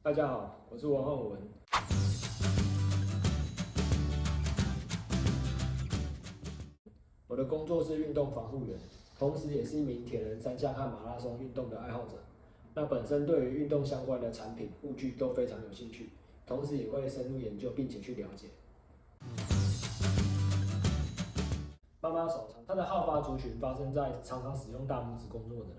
大家好，我是王汉文。我的工作是运动防护员，同时也是一名铁人三项和马拉松运动的爱好者。那本身对于运动相关的产品、护具都非常有兴趣，同时也会深入研究并且去了解。妈妈手它的好发族群发生在常常使用大拇指工作的人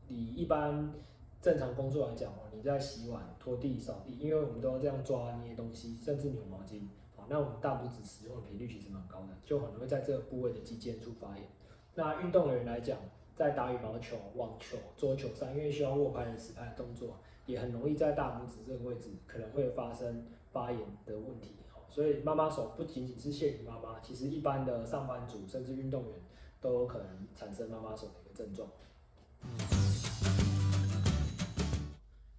以一般正常工作来讲你在洗碗、拖地、扫地，因为我们都要这样抓捏东西，甚至扭毛巾。那我们大拇指使用的频率其实蛮高的，就很容易在这个部位的肌腱处发炎。那运动员来讲，在打羽毛球、网球、桌球上，因为需要握拍的持拍的动作，也很容易在大拇指这个位置可能会发生发炎的问题。所以妈妈手不仅仅是限于妈妈，其实一般的上班族甚至运动员都有可能产生妈妈手的一个症状。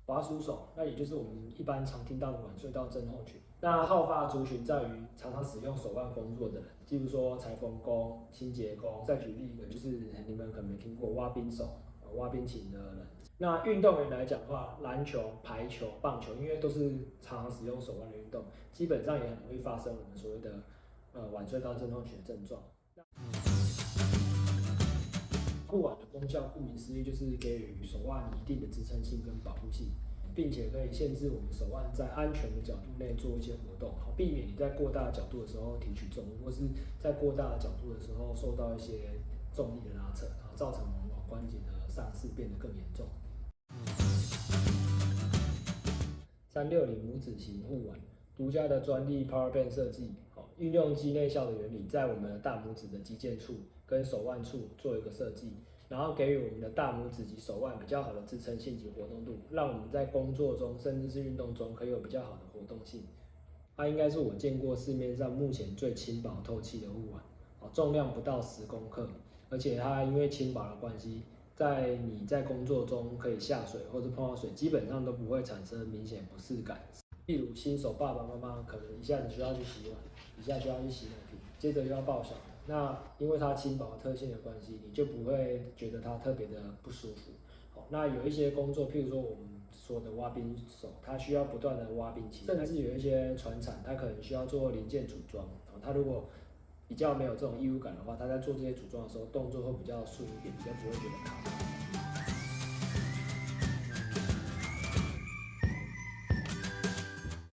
滑鼠手，那也就是我们一般常听到的晚睡到症候群。那好发族群在于常常使用手腕工作的人，例如说裁缝工、清洁工。再举例一个，就是你们可能没听过挖冰手、挖冰琴的人。那运动员来讲的话，篮球、排球、棒球，因为都是常常使用手腕的运动，基本上也很容易发生我们所谓的晚睡到症候群的症状。护腕的功效，顾名思义就是给予手腕一定的支撑性跟保护性，并且可以限制我们手腕在安全的角度内做一些活动，避免你在过大的角度的时候提取重物，或是在过大的角度的时候受到一些重力的拉扯，造成我们腕关节的伤势变得更严重。360拇指型护腕，独家的专利 Power Band 设计，运用肌内效的原理，在我们的大拇指的肌腱处跟手腕处做一个设计，然后给予我们的大拇指及手腕比较好的支撑性及活动度，让我们在工作中甚至是运动中可以有比较好的活动性。它应该是我见过市面上目前最轻薄透气的护腕，重量不到10公克，而且它因为轻薄的关系，你在工作中可以下水或者碰到水，基本上都不会产生明显不适感。例如新手爸爸妈妈可能一下子需要去洗碗，一下就要去洗奶瓶，接着又要抱小孩，那因为它轻薄特性的关系，你就不会觉得它特别的不舒服。那有一些工作，譬如说我们说的挖冰手，它需要不断的挖冰器，甚至有一些船厂，它可能需要做零件组装，它如果比较没有这种异物感的话，它在做这些组装的时候，动作会比较顺一点，比较不会觉得卡。